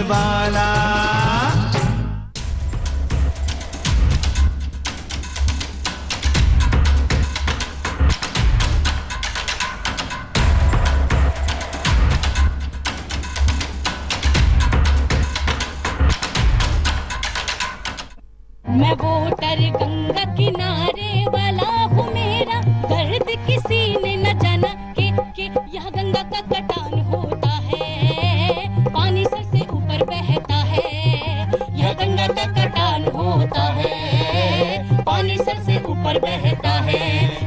वाला। मैं वोटर गंगा किनारे वाला हूँ, मेरा दर्द किसी ने न जाना कि यह गंगा का कटान होता है, पानी सर से ऊपर बहता है, यह गंगा का कटान होता है, पानी सर से ऊपर बहता है,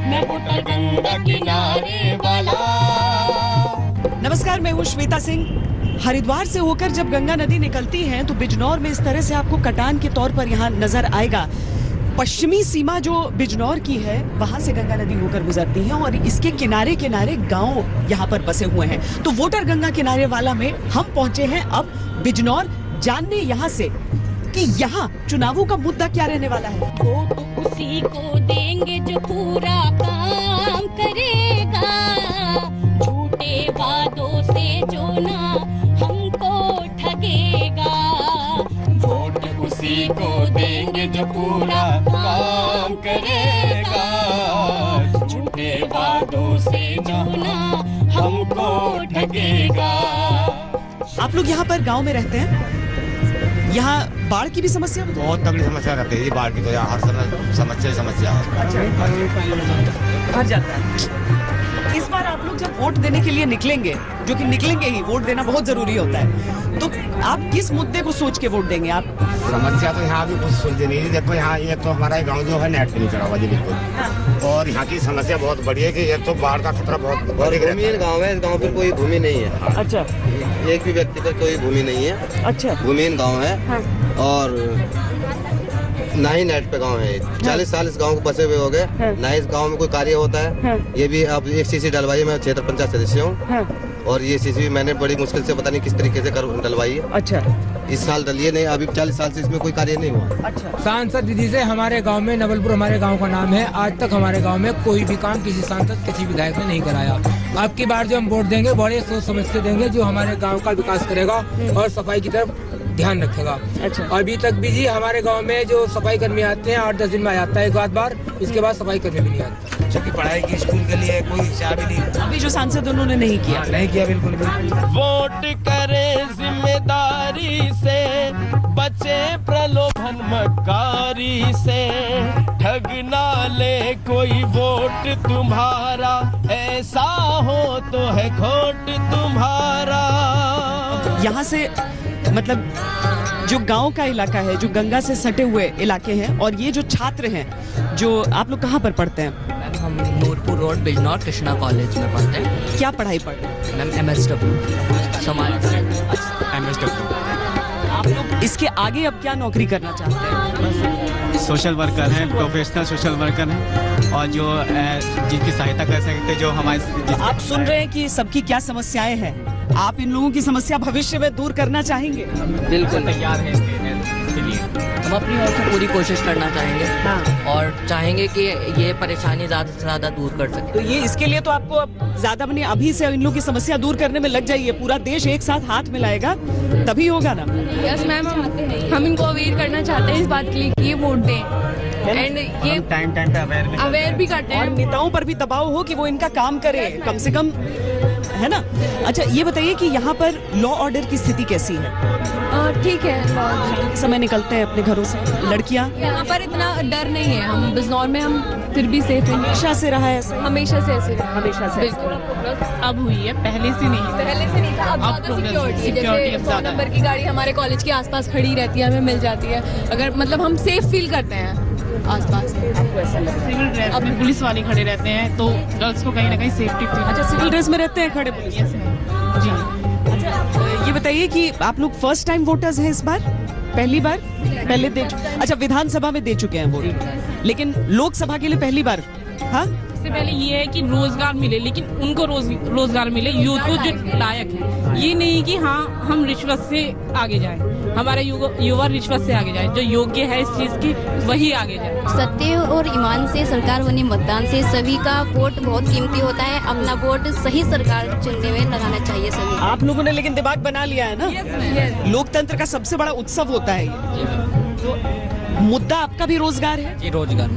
मैं वोटर गंगा किनारे वाला। नमस्कार, मैं हूँ श्वेता सिंह। हरिद्वार से होकर जब गंगा नदी निकलती है तो बिजनौर में इस तरह से आपको कटान के तौर पर यहाँ नजर आएगा। पश्चिमी सीमा जो बिजनौर की है वहां से गंगा नदी होकर गुजरती है और इसके किनारे किनारे गांव यहाँ पर बसे हुए हैं। तो वोटर गंगा किनारे वाला में हम पहुंचे हैं अब बिजनौर, जानने यहाँ से कि यहाँ चुनावों का मुद्दा क्या रहने वाला है। वोट उसी को देंगे जो पूरा काम करेगा, झूठे वादों से जो ना हमको ठगेगा, वोट उसी को देंगे जो पूरा काम करेगा, झूठे वादों से जो ना हमको ठगेगा। आप लोग यहाँ पर गांव में रहते हैं, यहाँ बाढ़ की भी समस्या बहुत तगड़ी समस्या रहती है। ये बाढ़ की तो यहाँ हर समय समस्या भर जाता है। इस बार आप लोग जब वोट देने के लिए निकलेंगे, जो कि निकलेंगे ही, वोट देना बहुत जरूरी होता है, तो आप किस मुद्दे को सोच के वोट देंगे? आप समस्या तो यहाँ भी कुछ सुलझी नहीं है। देखो यहाँ ये तो हमारा गांव जो है नेट पे नहीं चढ़ा हुआ जी बिल्कुल, और यहाँ की समस्या बहुत बड़ी है कि ये तो बाढ़ का खतरा बहुत भूमिहीन गाँव है। इस गाँव पर कोई भूमि नहीं है। अच्छा, एक भी व्यक्ति पर कोई भूमि नहीं है। अच्छा, भूमिहीन गाँव है और ना ही नेट पे गांव है। 40 साल इस गांव को बसे हुए हो गए, ना इस गांव में कोई कार्य होता है। ये भी अब एक सीसी डलवाई, मैं क्षेत्र पंचायत सदस्य हूँ और ये सीसी मैंने बड़ी मुश्किल से पता नहीं किस तरीके से डलवाई है। अच्छा, इस साल डलिए नहीं, अभी 40 साल से इसमें कोई कार्य नहीं हुआ। अच्छा। सांसद दीदी से हमारे गांव में, नवलपुर हमारे गांव का नाम है, आज तक हमारे गांव में कोई भी काम किसी सांसद किसी विधायक ने नहीं कराया। अब की बार जो हम वोट देंगे बड़े सोच समझ के देंगे, जो हमारे गाँव का विकास करेगा और सफाई की तरफ ध्यान रखेगा। अच्छा। अभी तक भी जी हमारे गांव में जो सफाई कर्मी आते हैं 8-10 दिन में आ जाता है एक बार, इसके बाद सफाई कर्मी भी नहीं आता। क्योंकि पढ़ाई की स्कूल के लिए कोई हिसाब ही नहीं। अभी जो सांसद उन्होंने नहीं किया। नहीं किया बिल्कुल भी। वोट करे जिम्मेदारी से, बचे प्रलोभन मकारी से, ठग ना ले कोई वोट तुम्हारा, ऐसा हो तो है खोट तुम्हारा। यहाँ से मतलब जो गांव का इलाका है, जो गंगा से सटे हुए इलाके हैं, और ये जो छात्र हैं, जो आप लोग कहाँ पर पढ़ते हैं? हम नूरपुर रोड बिजनौर कृष्णा कॉलेज में पढ़ते हैं। क्या पढ़ाई पढ़ते हैं? मैम MSW समाज। MSW। आप लोग इसके आगे अब क्या नौकरी करना चाहते हैं? सोशल वर्कर हैं, प्रोफेशनल सोशल वर्कर हैं, और जो जिनकी सहायता कर सकते, जो हमारे। आप सुन रहे हैं कि सबकी क्या समस्याएं हैं। आप इन लोगों की समस्या भविष्य में दूर करना चाहेंगे? बिल्कुल तैयार है इसके लिए। हम अपनी ओर से पूरी कोशिश करना चाहेंगे। हाँ। और चाहेंगे कि ये परेशानी ज़्यादा से ज़्यादा दूर कर सके। तो ये इसके लिए तो आपको अब ज्यादा बने अभी से इन लोगों की समस्या दूर करने में लग जाइए। पूरा देश एक साथ हाथ मिलाएगा तभी होगा ना। यस मैम, हम इनको अवेयर करना चाहते हैं इस बात के लिए कि ये वोट दें, एंड ये टाइम पे अवेयर भी करते हैं। और नेताओं पर भी दबाव हो कि वो इनका काम करें कम से कम, है ना। अच्छा, ये बताइए कि यहाँ पर लॉ ऑर्डर की स्थिति कैसी है? ठीक है। समय निकलते हैं अपने घरों से लड़कियाँ? यहाँ पर इतना डर नहीं है। हम बिजनौर में हम फिर भी सेफ हैं। हमेशा से रहा है ऐसे? हमेशा से ऐसे रहा। हमेशा से अब हुई है, पहले से नहीं था। अब ज्यादा सिक्योरिटी, जैसे 100 नंबर की गाड़ी हमारे कॉलेज के आसपास खड़ी रहती है, हमें मिल जाती है। अगर मतलब हम सेफ फील करते हैं आसपास। सिविल ड्रेस में पुलिस वाले खड़े रहते हैं तो गर्ल्स को कहीं ना कहीं सेफ्टी फील। अच्छा, सिविल ड्रेस में रहते हैं खड़े पुलिस? जी। अच्छा, ये बताइए कि आप लोग फर्स्ट टाइम वोटर्स हैं इस बार? पहली बार? पहले अच्छा, विधानसभा में दे चुके हैं वोट, लेकिन लोकसभा के लिए पहली बार? हाँ, सबसे पहले ये है कि रोजगार मिले, लेकिन उनको रोजगार मिले यूथ को जो लायक है। ये नहीं कि हाँ हम रिश्वत से आगे जाएं। हमारा युवा रिश्वत से आगे जाए, जो योग्य है इस चीज की वही आगे जाए। सत्य और ईमान से सरकार बनी, मतदान से। सभी का वोट बहुत कीमती होता है, अपना वोट सही सरकार चुनने में लगाना चाहिए सभी। आप लोगों ने लेकिन दिमाग बना लिया है ना। लोकतंत्र का सबसे बड़ा उत्सव होता है ये। मुद्दा आपका भी रोजगार है जी। रोजगार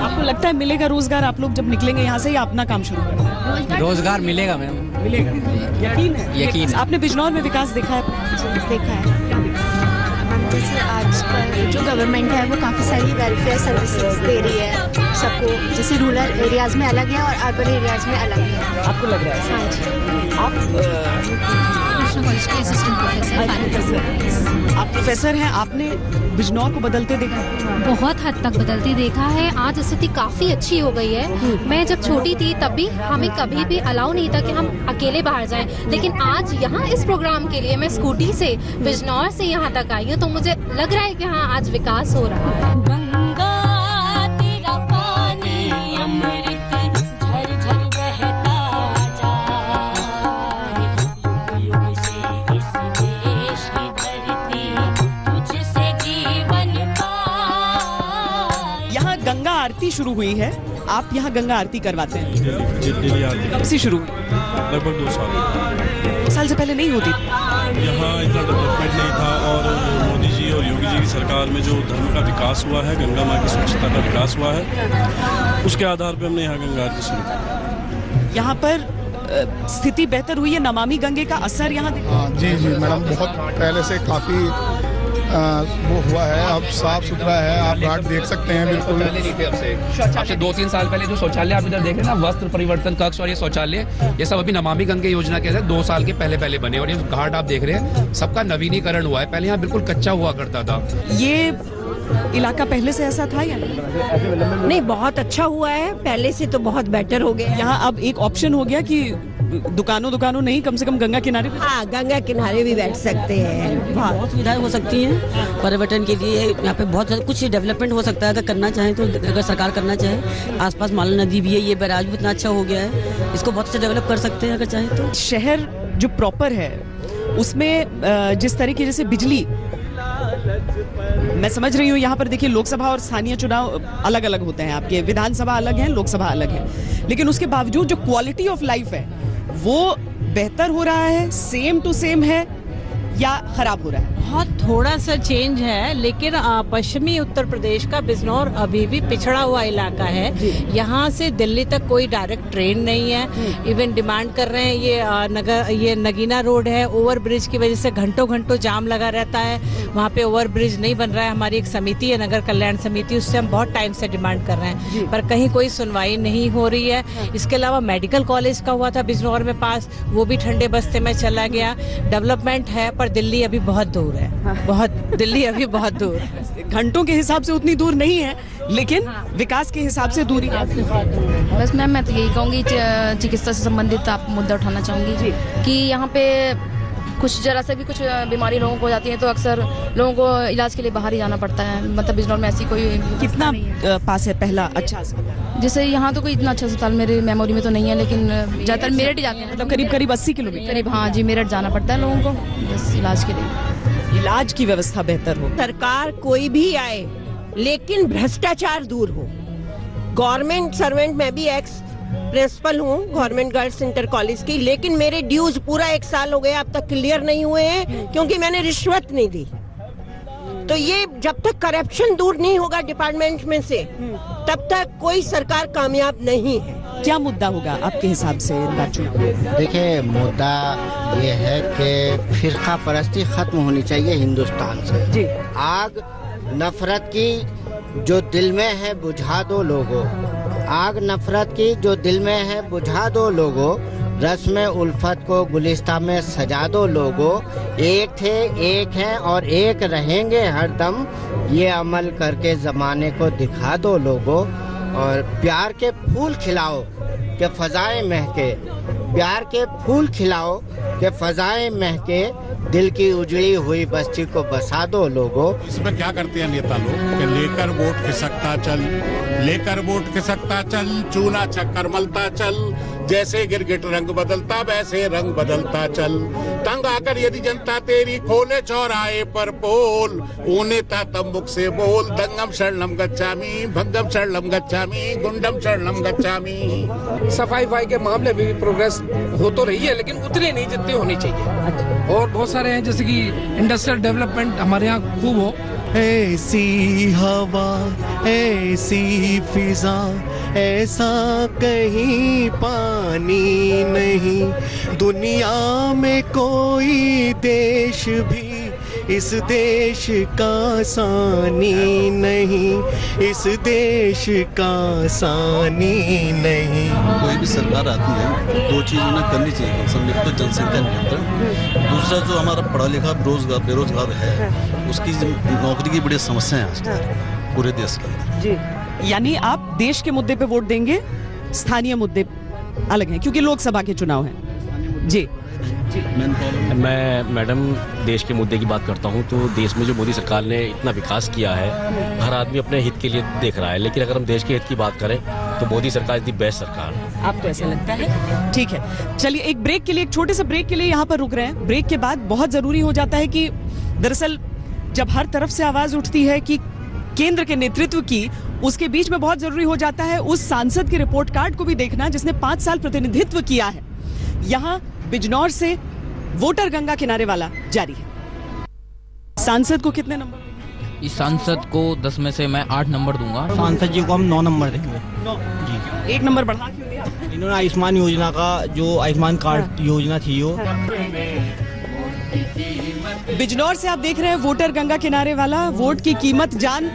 आपको लगता है मिलेगा रोजगार आप लोग जब निकलेंगे यहाँ से, या अपना काम शुरू करेंगे? रोजगार मिलेगा मैम, मिलेगा, यकीन है? यकीन। आपने बिजनौर में विकास देखा है? देखा है। जैसे आजकल जो गवर्नमेंट है वो काफ़ी सारी वेलफेयर सर्विसेज दे रही है सबको, जैसे रूरल एरियाज में अलग है और अर्बन एरियाज में अलग है। आपको लग रहा है? हाँ जी। आप कॉलेज के असिस्टेंट प्रोफेसर। आप प्रोफेसर हैं, आपने बिजनौर को बदलते देखा? बहुत हद तक बदलती देखा है। आज स्थिति काफी अच्छी हो गई है। मैं जब छोटी थी तब भी हमें कभी भी अलाउ नहीं था कि हम अकेले बाहर जाएं, लेकिन आज यहाँ इस प्रोग्राम के लिए मैं स्कूटी से बिजनौर से यहाँ तक आई हूँ, तो मुझे लग रहा है कि हाँ आज विकास हो रहा है। गंगा आरती शुरू हुई है, आप यहाँ गंगा आरती करवाते हैं? डेली आरती कब से शुरू हुई? लगभग 2 साल। साल से पहले नहीं होती थी? यहाँ इतना डेवलपमेंट नहीं था, और मोदी जी और योगी जी की सरकार में जो धर्म का विकास हुआ है, गंगा माँ की स्वच्छता का विकास हुआ है, उसके आधार पर हमने यहाँ गंगा आरती शुरू की। यहाँ पर स्थिति बेहतर हुई है, नमामि गंगे का असर यहाँ? जी जी मैडम, बहुत पहले से काफी वो हुआ है, अब साफ सुथरा है, आप घाट देख सकते हैं बिल्कुल। अब से 2-3 साल पहले जो शौचालय आप इधर देख रहे हैं ना, वस्त्र परिवर्तन कक्ष और ये शौचालय, ये सब अभी नमामि गंगे योजना के तहत 2 साल के पहले बने, और ये घाट आप देख रहे हैं सबका नवीनीकरण हुआ है। पहले यहाँ बिल्कुल कच्चा हुआ करता था। ये इलाका पहले से ऐसा था या नहीं? बहुत अच्छा हुआ है, पहले से तो बहुत बेटर हो गया। यहाँ अब एक ऑप्शन हो गया कि दुकानों नहीं, कम से कम गंगा किनारे पे। हाँ, गंगा किनारे भी बैठ सकते हैं। बहुत सुविधाएं हो सकती हैं पर्यटन के लिए। यहाँ पे बहुत कुछ डेवलपमेंट हो सकता है अगर करना चाहे तो, अगर सरकार करना चाहे। आसपास मालन नदी भी है, ये बैराज भी इतना अच्छा हो गया है, इसको बहुत अच्छा डेवलप कर सकते हैं अगर चाहे तो। शहर जो प्रॉपर है उसमें जिस तरीके से बिजली, मैं समझ रही हूँ यहाँ पर देखिए लोकसभा और स्थानीय चुनाव अलग अलग होते हैं, आपके विधानसभा अलग है, लोकसभा अलग है, लेकिन उसके बावजूद जो क्वालिटी ऑफ लाइफ है वो बेहतर हो रहा है, सेम टू सेम है या खराब हो रहा है? बहुत थोड़ा सा चेंज है, लेकिन पश्चिमी उत्तर प्रदेश का बिजनौर अभी भी पिछड़ा हुआ इलाका है। यहाँ से दिल्ली तक कोई डायरेक्ट ट्रेन नहीं है। इवन डिमांड कर रहे हैं ये नगीना रोड है, ओवर ब्रिज की वजह से घंटों जाम लगा रहता है, वहाँ पे ओवर ब्रिज नहीं बन रहा है। हमारी एक समिति है, नगर कल्याण समिति, उससे हम बहुत टाइम से डिमांड कर रहे हैं, पर कहीं कोई सुनवाई नहीं हो रही है। इसके अलावा मेडिकल कॉलेज का हुआ था बिजनौर में पास, वो भी ठंडे बस्ते में चला गया। डेवलपमेंट है पर दिल्ली अभी बहुत दूर है, दिल्ली अभी बहुत दूर है। घंटों के हिसाब से उतनी दूर नहीं है, लेकिन विकास के हिसाब से दूरी है। बस मैम मैं तो यही कहूँगी, चिकित्सा से संबंधित आप मुद्दा उठाना चाहूँगी कि यहाँ पे कुछ जरा से भी कुछ बीमारी लोगों को हो जाती है तो अक्सर लोगों को इलाज के लिए बाहर ही जाना पड़ता है। मतलब बिजनौर में ऐसी कोई कितना पास है पहला अच्छा अस्पताल? जैसे यहाँ तो कोई इतना अच्छा अस्पताल मेरे मेमोरी में तो नहीं है, लेकिन ज़्यादातर मेरठ ही जाते हैं। मतलब करीब 80 किलोमीटर करीब, हाँ जी, मेरठ जाना पड़ता है लोगों को बस इलाज के लिए। इलाज की व्यवस्था बेहतर हो, सरकार कोई भी आए लेकिन भ्रष्टाचार दूर हो। गवर्नमेंट सर्वेंट, मैं भी एक्स प्रिंसिपल हूँ गवर्नमेंट गर्ल्स इंटर कॉलेज की, लेकिन मेरे ड्यूज पूरा 1 साल हो गया अब तक क्लियर नहीं हुए हैं क्योंकि मैंने रिश्वत नहीं दी। तो ये जब तक करप्शन दूर नहीं होगा डिपार्टमेंट में से तब तक कोई सरकार कामयाब नहीं है। क्या मुद्दा होगा आपके हिसाब से? देखिए, मुद्दा ये है कि फिरका परस्ती खत्म होनी चाहिए हिंदुस्तान से जी। आग नफरत की जो दिल में है बुझा दो लोगों, आग नफरत की जो दिल में है बुझा दो लोगों, रस्म उल्फत को गुलिस्ता में सजा दो लोगों। एक थे, एक हैं और एक रहेंगे हरदम, ये अमल करके जमाने को दिखा दो लोगों। और प्यार के फूल खिलाओ के फजाएं महके, प्यार के फूल खिलाओ के फजाएं महके, दिल की उजड़ी हुई बस्ती को बसा दो लोगों। इसमें क्या करते हैं नेता लोग कि लेकर वोट खिसकता चल, लेकर वोट खिसकता चल, चूना चक्कर मलता चल, जैसे गिरगिट रंग बदलता वैसे रंग बदलता चल। तंग आकर यदि जनता तेरी खोले चौराहे पर पोल, ऊने तम्बुक से बोल, दंगम शरणम गच्छामि, भंगम शरणम गच्छामि, गुंडम शरणम गच्छामि। सफाई के मामले में भी प्रोग्रेस हो तो रही है, लेकिन उतनी नहीं जितनी होनी चाहिए। और बहुत सारे हैं, जैसे कि इंडस्ट्रियल डेवलपमेंट हमारे यहाँ खूब हो। ऐसी हवा, ऐसी फिजा, ऐसा कहीं पानी नहीं, दुनिया में कोई देश भी इस देश का सानी नहीं, इस देश का सानी नहीं। कोई भी सरकार आती है, दो चीज़ उन्हें करनी चाहिए। सबसे तो जनसंख्या नियंत्रण, दूसरा जो हमारा पढ़ा लिखा बेरोजगार है, उसकी नौकरी की बड़ी समस्या है आज पूरे देश के अंदर जी। यानी आप देश के मुद्दे पे वोट देंगे, स्थानीय मुद्दे अलग हैं क्योंकि लोकसभा के चुनाव हैं। जी मैं मैडम देश के मुद्दे की बात करता हूं तो देश में जो मोदी सरकार ने इतना विकास किया है, हर आदमी अपने हित के लिए देख रहा है, लेकिन अगर हम देश के हित की बात करें तो मोदी सरकार इज द बेस्ट सरकार। आपको ऐसा लगता है? ठीक है, चलिए एक ब्रेक के लिए, एक छोटे से ब्रेक के लिए यहाँ पर रुक रहे हैं। ब्रेक के बाद बहुत जरूरी हो जाता है कि दरअसल जब हर तरफ से आवाज उठती है कि केंद्र के नेतृत्व की, उसके बीच में बहुत जरूरी हो जाता है उस सांसद के रिपोर्ट कार्ड को भी देखना जिसने 5 साल प्रतिनिधित्व किया है। यहाँ बिजनौर से वोटर गंगा किनारे वाला जारी है। सांसद को कितने नंबर? इस सांसद को 10 में से मैं 8 नंबर दूंगा। सांसद जी को हम 9 नंबर देंगे। 9 जी। 1 नंबर बढ़ा क्यों दिया? इन्होंने आयुष्मान योजना का, जो आयुष्मान कार्ड योजना थी वो। बिजनौर से आप देख रहे हैं वोटर गंगा किनारे वाला। वोट की कीमत जान,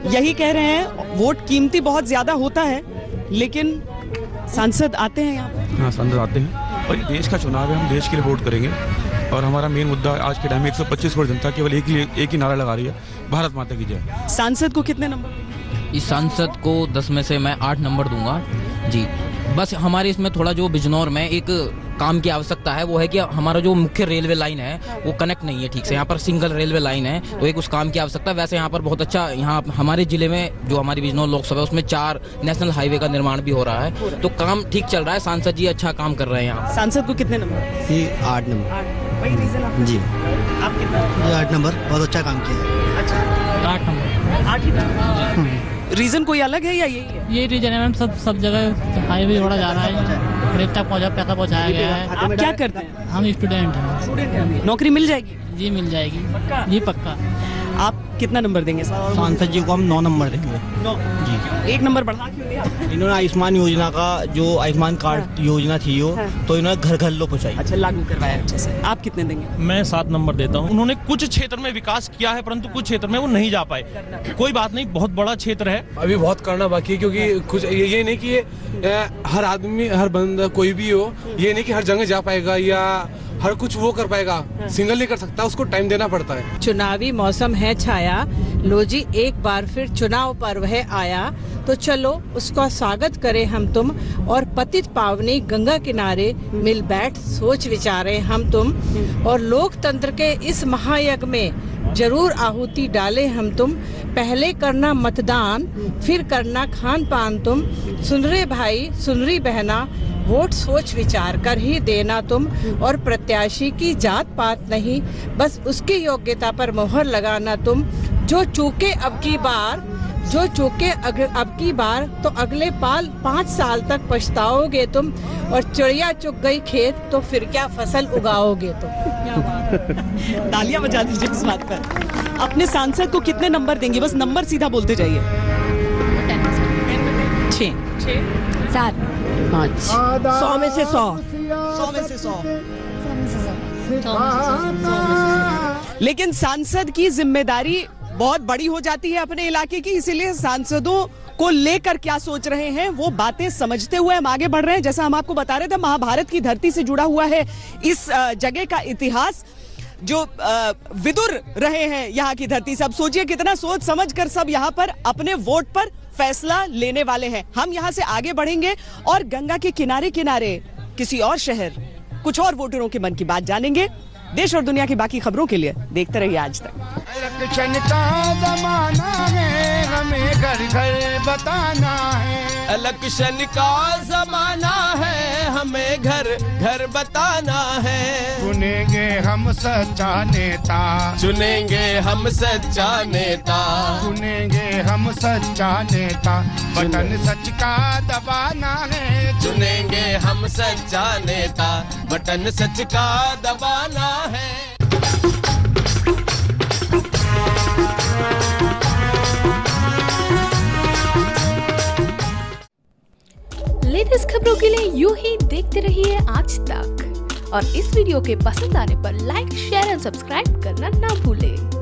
यही कह रहे हैं, वोट कीमती बहुत ज्यादा होता है, लेकिन सांसद आते हैं यहाँ। हाँ, सांसद आते हैं और ये देश का चुनाव है, हम देश के लिए वोट करेंगे। और हमारा मेन मुद्दा आज के टाइम में 125 करोड़ जनता केवल एक ही नारा लगा रही है, भारत माता की जय। सांसद को कितने नंबर? इस सांसद को 10 में से मैं 8 नंबर दूंगा जी। बस हमारे इसमें थोड़ा जो बिजनौर में एक काम की आवश्यकता है वो है कि हमारा जो मुख्य रेलवे लाइन है वो कनेक्ट नहीं है ठीक से। यहाँ पर सिंगल रेलवे लाइन है, तो एक उस काम की आवश्यकता है। वैसे यहाँ पर बहुत अच्छा, यहाँ हमारे जिले में जो हमारी बिजनौर लोकसभा है उसमें 4 नेशनल हाईवे का निर्माण भी हो रहा है, तो काम ठीक चल रहा है। सांसद जी अच्छा काम कर रहे हैं यहाँ। सांसद को कितने नंबर? 8 नंबर जी। आप कितना? 8 नंबर, बहुत अच्छा काम किया है। अच्छा, 8 नंबर। 8 ही नंबर। रीजन कोई अलग है या यही है? ये रीजन है मैम, सब जगह हाईवे जोड़ा जा रहा है, तक पैसा पहुँचाया गया है। आप क्या करते हैं? हम स्टूडेंट हैं। नौकरी मिल जाएगी? जी मिल जाएगी। जी पक्का। आप कितना नंबर देंगे? सांसद जी को हम 9 नंबर देंगे। 9 जी। 1 नंबर बढ़ा क्यों दिया? इन्होंने आयुष्मान योजना का, जो आयुष्मान कार्ड योजना थी वो, तो इन्होंने घर घर लो पहुँचाई। अच्छा, लागू करवाया अच्छे से। आप कितने देंगे? मैं 7 नंबर देता हूँ। उन्होंने कुछ क्षेत्र में विकास किया है, परंतु कुछ क्षेत्र में वो नहीं जा पाए। कोई बात नहीं, बहुत बड़ा क्षेत्र है, अभी बहुत करना बाकी है, क्योंकि कुछ ये नहीं कि हर आदमी, हर बंदा कोई भी हो, ये नहीं कि हर जगह जा पाएगा या हर कुछ वो कर पाएगा, सिंगल नहीं कर सकता, उसको टाइम देना पड़ता है। चुनावी मौसम है छाया, लो जी एक बार फिर चुनाव पर्व है आया, तो चलो उसका स्वागत करें हम तुम, और पतित पावनी गंगा किनारे मिल बैठ सोच विचारें हम तुम, और लोकतंत्र के इस महायज्ञ में जरूर आहुति डालें हम तुम। पहले करना मतदान, फिर करना खान पान तुम, सुन रे भाई सुन री बहना, वोट सोच विचार कर ही देना तुम, और प्रत्याशी की जात पात नहीं, बस उसकी योग्यता पर मोहर लगाना तुम। जो चूके अब की बार तो अगले 5 साल तक पछताओगे तुम, और चिड़िया चुग गई खेत तो फिर क्या फसल उगाओगे तुम। तालियां बजा दीजिए इस बात पर। अपने सांसद को कितने नंबर देंगे? बस नंबर सीधा बोलते जाइए। 6 7 5 100 में से 100। 100 में से 100। लेकिन सांसद की जिम्मेदारी बहुत बड़ी हो जाती है अपने इलाके की, इसीलिए सांसदों को लेकर क्या सोच रहे हैं वो बातें समझते हुए हम आगे बढ़ रहे हैं। जैसा हम आपको बता रहे थे, महाभारत की धरती से जुड़ा हुआ है इस जगह का इतिहास। जो विदुर रहे हैं यहाँ की धरती से, अब सोचिए कितना सोच समझ कर सब यहाँ पर अपने वोट पर फैसला लेने वाले हैं। हम यहाँ से आगे बढ़ेंगे और गंगा के किनारे किनारे किसी और शहर, कुछ और वोटरों के मन की बात जानेंगे। देश और दुनिया की बाकी खबरों के लिए देखते रहिए आज तक। इलेक्शन का जमाना है, हमें घर घर बताना है। इलेक्शन का जमाना है, हमें घर घर बताना है। चुनेंगे हम सच्चा नेता, चुनेंगे हम सच्चा नेता, चुनेंगे हम सच्चा नेता, बटन सच का दबाना है। चुनेंगे हम सच्चा नेता, बटन सच का दबाना है। लेटेस्ट खबरों के लिए यूं ही देखते रहिए आज तक, और इस वीडियो के पसंद आने पर लाइक, शेयर एंड सब्सक्राइब करना ना भूलें।